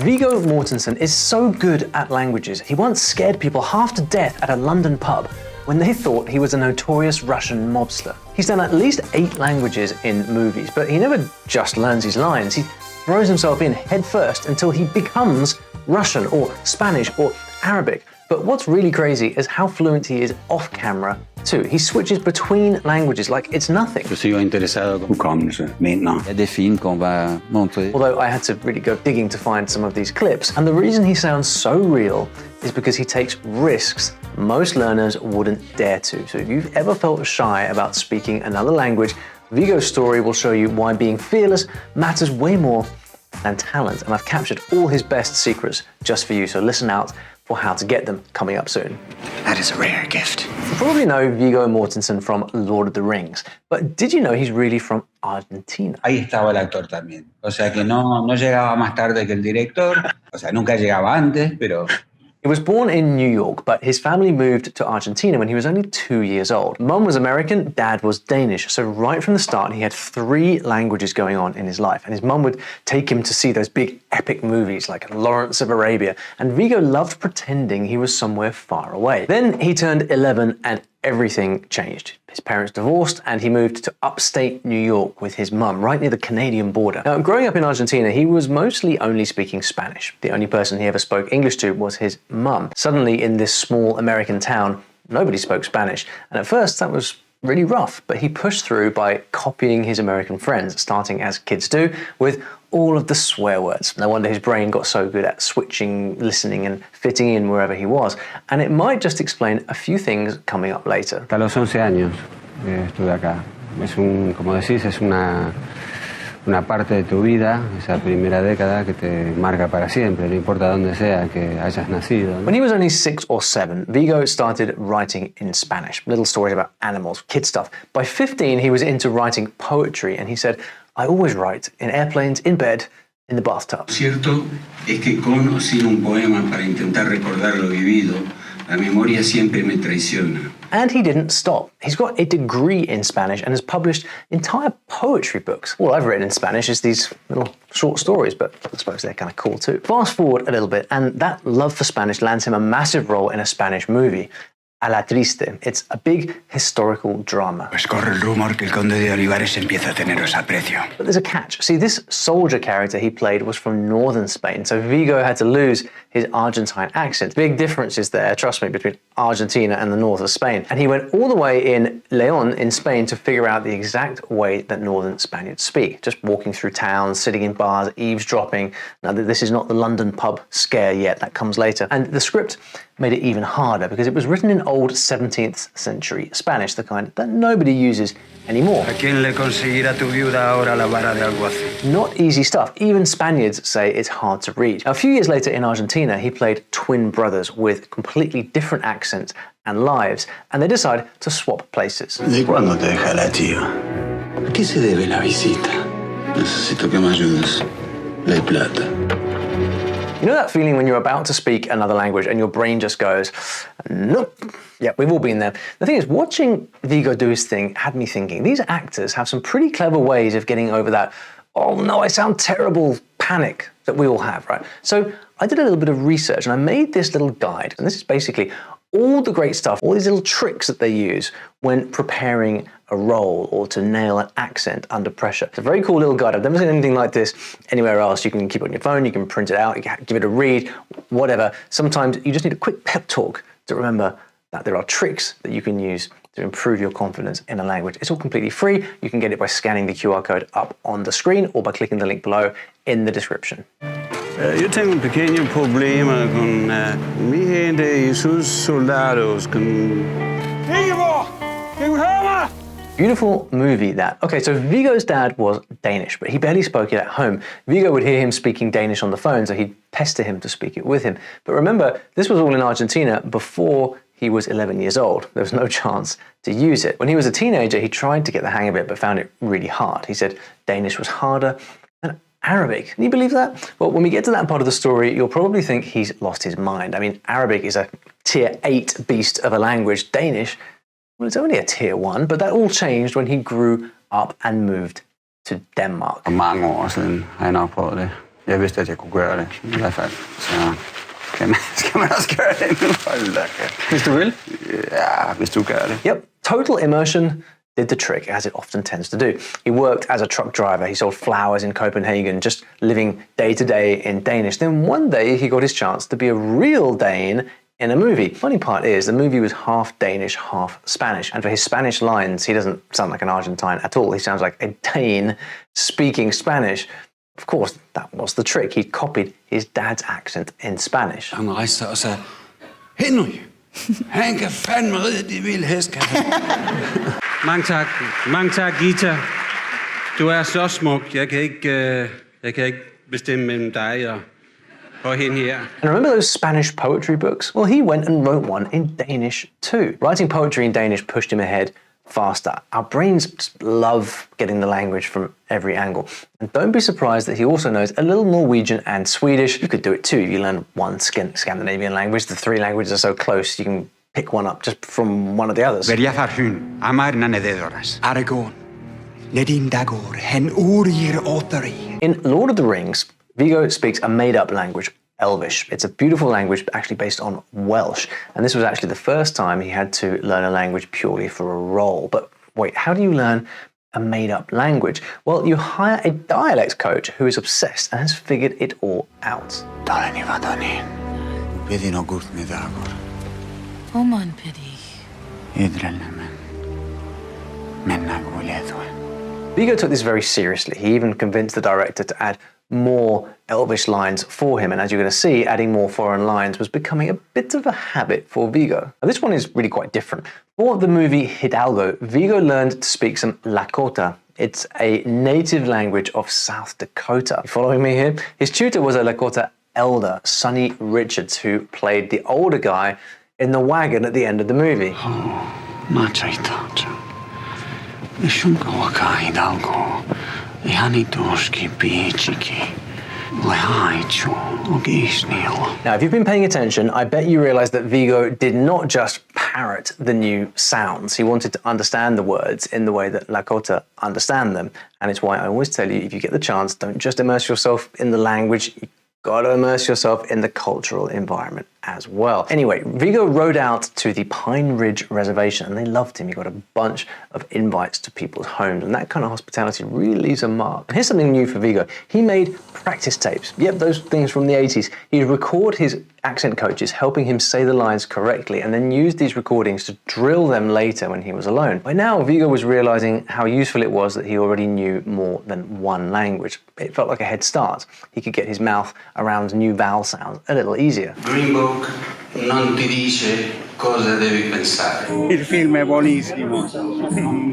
Viggo Mortensen is so good at languages, he once scared people half to death at a London pub when they thought he was a notorious Russian mobster. He's done at least 8 languages in movies, but he never just learns his lines. He throws himself in head first until he becomes Russian or Spanish or Arabic. But what's really crazy is how fluent he is off camera too. He switches between languages like it's nothing. Although I had to really go digging to find some of these clips, and the reason he sounds so real is because he takes risks most learners wouldn't dare to. So if you've ever felt shy about speaking another language, Viggo's story will show you why being fearless matters way more than talent. And I've captured all his best secrets just for you, so listen out for how to get them coming up soon. That is a rare gift. You probably know Viggo Mortensen from Lord of the Rings, but did you know he's really from Argentina? Ahí estaba el actor también. O sea que no llegaba más tarde que el director. O sea, nunca llegaba antes, pero... He was born in New York, but his family moved to Argentina when he was only 2 years old. Mum was American, Dad was Danish, so right from the start he had 3 languages going on in his life, and his mum would take him to see those big epic movies like Lawrence of Arabia, and Viggo loved pretending he was somewhere far away. Then he turned 11 and everything changed. His parents divorced and he moved to upstate New York with his mum, right near the Canadian border. Now, growing up in Argentina, he was mostly only speaking Spanish. The only person he ever spoke English to was his mum. Suddenly, in this small American town, nobody spoke Spanish, and at first that was really rough, but he pushed through by copying his American friends, starting as kids do, with all of the swear words. No wonder his brain got so good at switching, listening, and fitting in wherever he was. And it might just explain a few things coming up later. Hasta los 11 años estuve acá. Como decís, es una parte de tu vida, esa primera década que te marca para siempre, no importa dónde sea que hayas nacido, ¿no? When he was only 6 or 7, Viggo started writing in Spanish, little stories about animals, kid stuff. By 15, he was into writing poetry, and he said, I always write in airplanes, in bed, in the bathtub. Cierto es que con o sin un poema para intentar recordar lo vivido, la memoria siempre me traiciona. And he didn't stop. He's got a degree in Spanish and has published entire poetry books. All I've written in Spanish is these little short stories, but I suppose they're kind of cool too. Fast forward a little bit, and that love for Spanish lands him a massive role in a Spanish movie, Alatriste. It's a big historical drama. Pues corre el rumor que el conde de Olivares empieza a teneros aprecio. But there's a catch. See, this soldier character he played was from northern Spain, so Viggo had to lose his Argentine accent. Big differences there, trust me, between Argentina and the north of Spain. And he went all the way in León in Spain to figure out the exact way that northern Spaniards speak. Just walking through towns, sitting in bars, eavesdropping. Now, this is not the London pub scare yet, that comes later. And the script made it even harder because it was written in old 17th century Spanish, the kind that nobody uses anymore. ¿A quién le conseguirá tu viuda ahora la vara de alguacil? Not easy stuff. Even Spaniards say it's hard to read. Now, a few years later in Argentina, he played twin brothers with completely different accents and lives, and they decide to swap places. ¿De cuándo te deja la tía? ¿A qué se debe la visita? Necesito que me ayudes. La plata. You know that feeling when you're about to speak another language and your brain just goes, nope. Yeah, we've all been there. The thing is, watching Viggo do his thing had me thinking, these actors have some pretty clever ways of getting over that, oh no, I sound terrible panic that we all have, right? So I did a little bit of research and I made this little guide. And this is basically all the great stuff, all these little tricks that they use when preparing a role or to nail an accent under pressure. It's a very cool little guide. I've never seen anything like this anywhere else. You can keep it on your phone, you can print it out, you can give it a read, whatever. Sometimes you just need a quick pep talk to remember that there are tricks that you can use to improve your confidence in a language. It's all completely free. You can get it by scanning the QR code up on the screen or by clicking the link below in the description. Yo tengo un pequeño problema con mi gente y sus soldados. Beautiful movie, that. Okay, so Viggo's dad was Danish, but he barely spoke it at home. Viggo would hear him speaking Danish on the phone, so he'd pester him to speak it with him. But remember, this was all in Argentina before he was 11 years old. There was no chance to use it. When he was a teenager, he tried to get the hang of it, but found it really hard. He said Danish was harder than Arabic. Can you believe that? Well, when we get to that part of the story, you'll probably think he's lost his mind. I mean, Arabic is a tier 8 beast of a language. Danish, well, it's only a tier 1, but that all changed when he grew up and moved to Denmark. Mange år siden har jeg nok prøvet det. Jag visste att jag kunde göra det. Därför så ska man göra det nu. Hvis du will? Ja, hvis du gør det. Yep, total immersion did the trick, as it often tends to do. He worked as a truck driver, he sold flowers in Copenhagen, just living day to day in Danish. Then one day he got his chance to be a real Dane in a movie. Funny part is, the movie was half Danish, half Spanish. And for his Spanish lines, he doesn't sound like an Argentine at all. He sounds like a Dane speaking Spanish. Of course, that was the trick. He copied his dad's accent in Spanish. Han rejste og sagde, Henry, han kan fandme ride de vilde hest. Mange tak, Gita. Du er så smuk. Jeg kan ikke bestemme mellem dig og hende her. And remember those Spanish poetry books? Well, he went and wrote one in Danish too. Writing poetry in Danish pushed him ahead faster. Our brains just love getting the language from every angle. And don't be surprised that he also knows a little Norwegian and Swedish. You could do it too if you learn one Scandinavian language. The three languages are so close, you can pick one up just from one of the others. In Lord of the Rings, Viggo speaks a made-up language, Elvish. It's a beautiful language actually based on Welsh. And this was actually the first time he had to learn a language purely for a role. But wait, how do you learn a made-up language? Well, you hire a dialect coach who is obsessed and has figured it all out. Oman pidi. Viggo took this very seriously. He even convinced the director to add more Elvish lines for him, and as you're going to see, adding more foreign lines was becoming a bit of a habit for Viggo. Now, this one is really quite different. For the movie Hidalgo, Viggo learned to speak some Lakota. It's a native language of South Dakota. You following me here? His tutor was a Lakota elder, Sonny Richards, who played the older guy in the wagon at the end of the movie. Now, if you've been paying attention, I bet you realize that Viggo did not just parrot the new sounds. He wanted to understand the words in the way that Lakota understand them. And it's why I always tell you, if you get the chance, don't just immerse yourself in the language, you gotta immerse yourself in the cultural environment as well. Anyway, Viggo rode out to the Pine Ridge Reservation and they loved him. He got a bunch of invites to people's homes, and that kind of hospitality really leaves a mark. And here's something new for Viggo. He made practice tapes. Yep, those things from the 80s. He'd record his accent coaches helping him say the lines correctly and then use these recordings to drill them later when he was alone. By now, Viggo was realizing how useful it was that he already knew more than one language. It felt like a head start. He could get his mouth around new vowel sounds a little easier. Green Book non ti dice cosa devi pensare. Il film è buonissimo.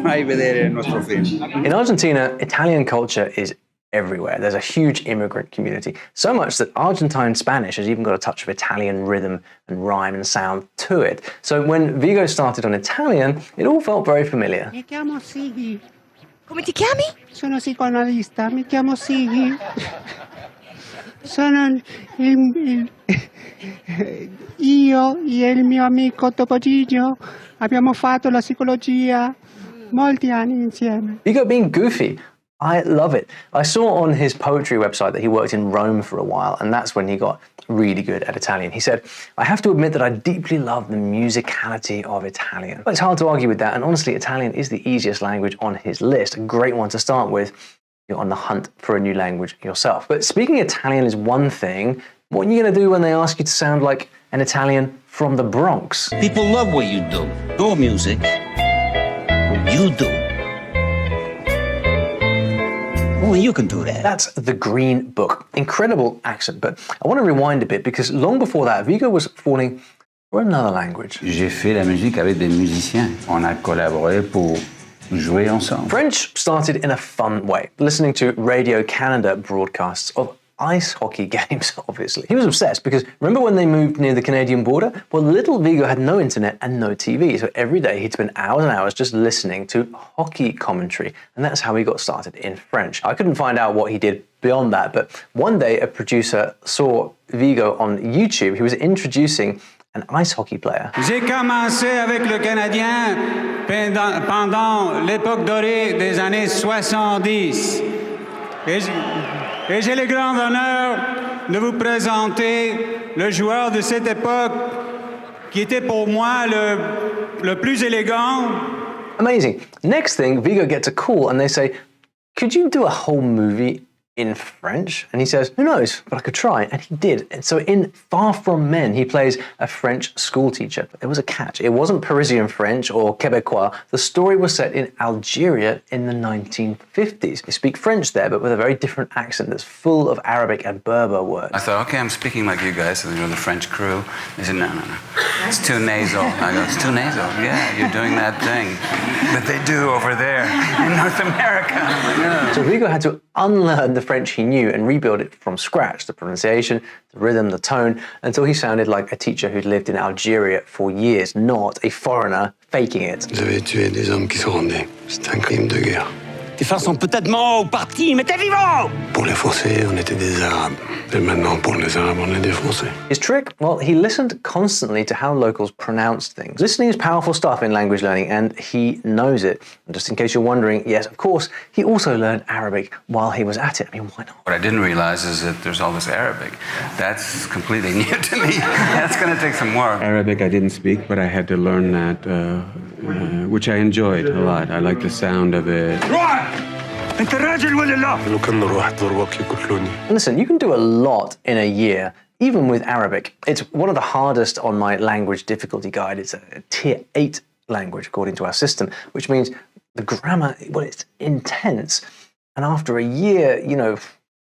Vai a vedere il nostro film. In Argentina, Italian culture is everywhere. There's a huge immigrant community, so much that Argentine Spanish has even got a touch of Italian rhythm and rhyme and sound to it. So when Viggo started on Italian, it all felt very familiar. Mi chiamo Sighi. Come ti chiami? Sono psicoanalista, mi chiamo Sighi. Sono io e il mio amico Topo Gigio abbiamo fatto la psicologia molti anni insieme. Viggo being goofy. I love it. I saw on his poetry website that he worked in Rome for a while, and that's when he got really good at Italian. He said, I have to admit that I deeply love the musicality of Italian. But it's hard to argue with that, and honestly, Italian is the easiest language on his list, a great one to start with. You're on the hunt for a new language yourself. But speaking Italian is one thing. What are you going to do when they ask you to sound like an Italian from the Bronx? People love what you do. Your music. What you do. Only you can do that. That's The Green Book. Incredible accent, but I want to rewind a bit because long before that, Viggo was falling for another language. J'ai fait la musique avec des musiciens. On a collaboré pour jouer ensemble. French started in a fun way, listening to Radio Canada broadcasts of ice hockey games, obviously. He was obsessed because remember when they moved near the Canadian border? Well, little Viggo had no internet and no TV, so every day he'd spend hours and hours just listening to hockey commentary, and that's how he got started in French. I couldn't find out what he did beyond that, but one day a producer saw Viggo on YouTube. He was introducing an ice hockey player. J'ai commencé avec le Canadien pendant l'époque dorée des années 70. Et j'ai le grand honneur de vous présenter le joueur de cette époque qui était pour moi le plus élégant. Amazing. Next thing, Viggo gets a call and they say, could you do a whole movie in French? And he says, who knows, but I could try. And he did. And so in Far From Men, he plays a French school teacher. But there was a catch. It wasn't Parisian French or Quebecois. The story was set in Algeria in the 1950s. They speak French there, but with a very different accent that's full of Arabic and Berber words. I thought, okay, I'm speaking like you guys, and you're the French crew. They said, no. It's too nasal. I go, it's too nasal. Yeah, you're doing that thing that they do over there in North America. Yeah. So Viggo had to unlearn the French he knew and rebuild it from scratch, the pronunciation, the rhythm, the tone, until he sounded like a teacher who'd lived in Algeria for years, not a foreigner faking it. Vous avez tué des hommes qui se rendaient. C'est un crime de guerre. Tes frères sont peut-être morts ou partis, mais t'es vivant! Pour les Français, on était des Arabes. Et maintenant, pour les Arabes, on est des Français. His trick? Well, he listened constantly to how locals pronounced things. Listening is powerful stuff in language learning, and he knows it. And just in case you're wondering, yes, of course, he also learned Arabic while he was at it. I mean, why not? What I didn't realize is that there's all this Arabic. That's completely new to me. That's going to take some work. Arabic I didn't speak, but I had to learn that, which I enjoyed a lot. I like the sound of it. انت راجل ولا لا؟ لو كان نروح ضربك يقتلوني. Listen, you can do a lot in a year, even with Arabic. It's one of the hardest on my language difficulty guide. It's a tier 8 language, according to our system, which means the grammar, well, it's intense. And after a year, you know,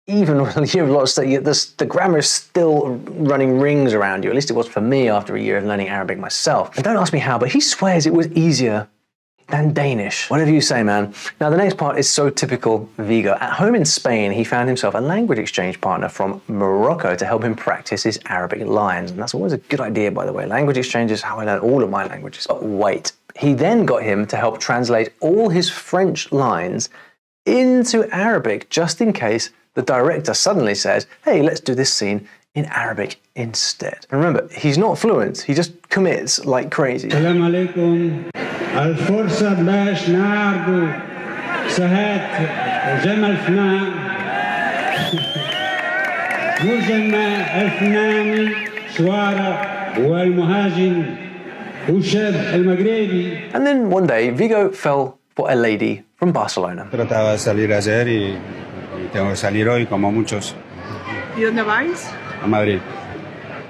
even when you have a lot of stuff, the grammar is still running rings around you. At least it was for me after a year of learning Arabic myself. And don't ask me how, but he swears it was easier than Danish. Whatever you say, man. Now, the next part is so typical Viggo. At home in Spain, he found himself a language exchange partner from Morocco to help him practice his Arabic lines. And that's always a good idea, by the way. Language exchange is how I learn all of my languages. But wait, he then got him to help translate all his French lines into Arabic, just in case the director suddenly says, hey, let's do this scene in Arabic instead. And remember, he's not fluent. He just commits like crazy. Assalamu alaikum. الفرصة باش نعرضوا سهات جمل فنان مجمع الفناني شوارع والمهاجم والشاب المغربي. And then one day, Viggo fell for a lady from Barcelona. Trataba de salir ayer y tengo que salir hoy como muchos. ¿Y dónde vais? A Madrid.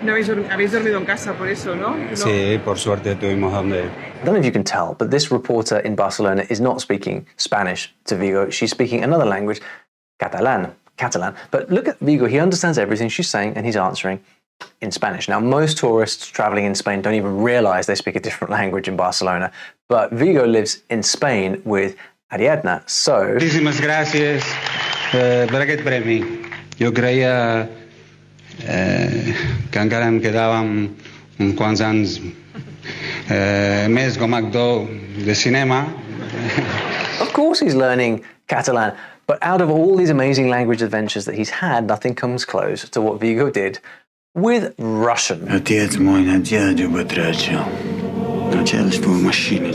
No habéis dormido en casa por eso, ¿no? Sí, por suerte tuvimos donde. I don't know if you can tell, but this reporter in Barcelona is not speaking Spanish to Viggo. She's speaking another language, Catalan. But look at Viggo, he understands everything she's saying and he's answering in Spanish. Now, most tourists traveling in Spain don't even realize they speak a different language in Barcelona, but Viggo lives in Spain with Ariadna, so... Muchísimas gracias por aquest premi. Jo creia que encara em quedaven uns quants anys més com a actor de cinema. Of course he's learning Catalan, but out of all these amazing language adventures that he's had, nothing comes close to what Viggo did with Russian. Отец мой на дядю потратил. Началось в машине,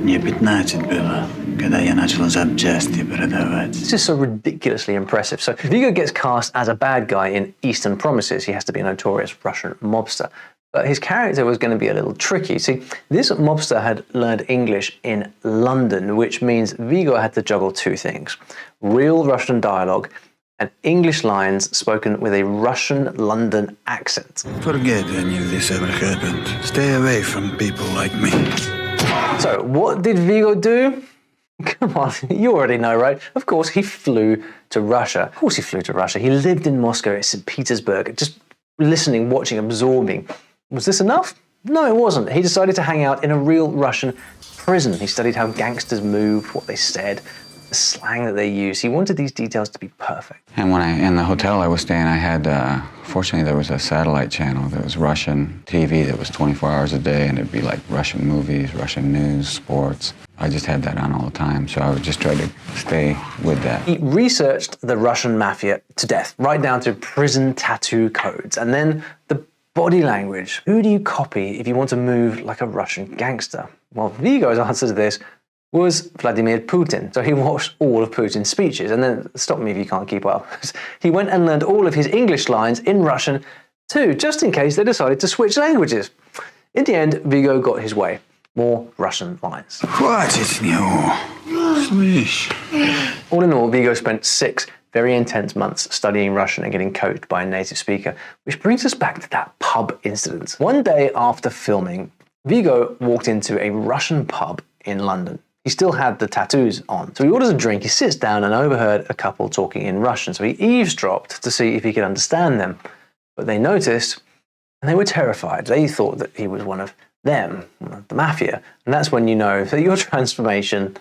мне 15 было, когда я начал запчасти продавать. This is so ridiculously impressive. So Viggo gets cast as a bad guy in Eastern Promises. He has to be a notorious Russian mobster. But his character was going to be a little tricky. See, this mobster had learned English in London, which means Viggo had to juggle two things: real Russian dialogue and English lines spoken with a Russian London accent. Forget any of this ever happened. Stay away from people like me. So what did Viggo do? Come on, you already know, right? Of course, he flew to Russia. Of course he flew to Russia. He lived in Moscow, at St. Petersburg, just listening, watching, absorbing. Was this enough? No, it wasn't. He decided to hang out in a real Russian prison. He studied how gangsters moved, what they said, the slang that they use. He wanted these details to be perfect. And when in the hotel I was staying, I had, fortunately there was a satellite channel that was Russian TV that was 24 hours a day, and it'd be like Russian movies, Russian news, sports. I just had that on all the time, so I would just try to stay with that. He researched the Russian mafia to death, right down to prison tattoo codes, and then the body language. Who do you copy if you want to move like a Russian gangster? Well, Viggo's answer to this was Vladimir Putin. So he watched all of Putin's speeches, and then, stop me if you can't keep up, he went and learned all of his English lines in Russian too, just in case they decided to switch languages. In the end, Viggo got his way. More Russian lines. Хватит с него. Слышь. All in all, Viggo spent 6 very intense months studying Russian and getting coached by a native speaker, which brings us back to that pub incident. One day after filming, Viggo walked into a Russian pub in London. He still had the tattoos on, so he orders a drink, he sits down and overheard a couple talking in Russian, so he eavesdropped to see if he could understand them. But they noticed, and they were terrified. They thought that he was one of them, the mafia, and that's when you know that your transformation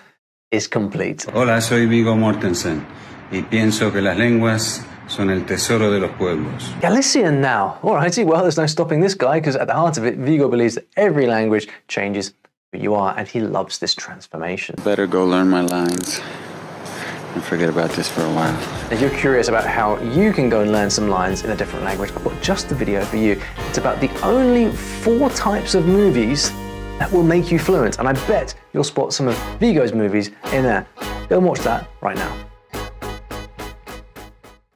is complete. Hola, soy Viggo Mortensen y pienso que las lenguas son el tesoro de los pueblos. Galician now. Alrighty, well, there's no stopping this guy, because at the heart of it, Viggo believes that every language changes who you are, and he loves this transformation. Better go learn my lines and forget about this for a while. If you're curious about how you can go and learn some lines in a different language, I've got just the video for you. It's about the only 4 types of movies that will make you fluent, and I bet you'll spot some of Viggo's movies in there. Go and watch that right now.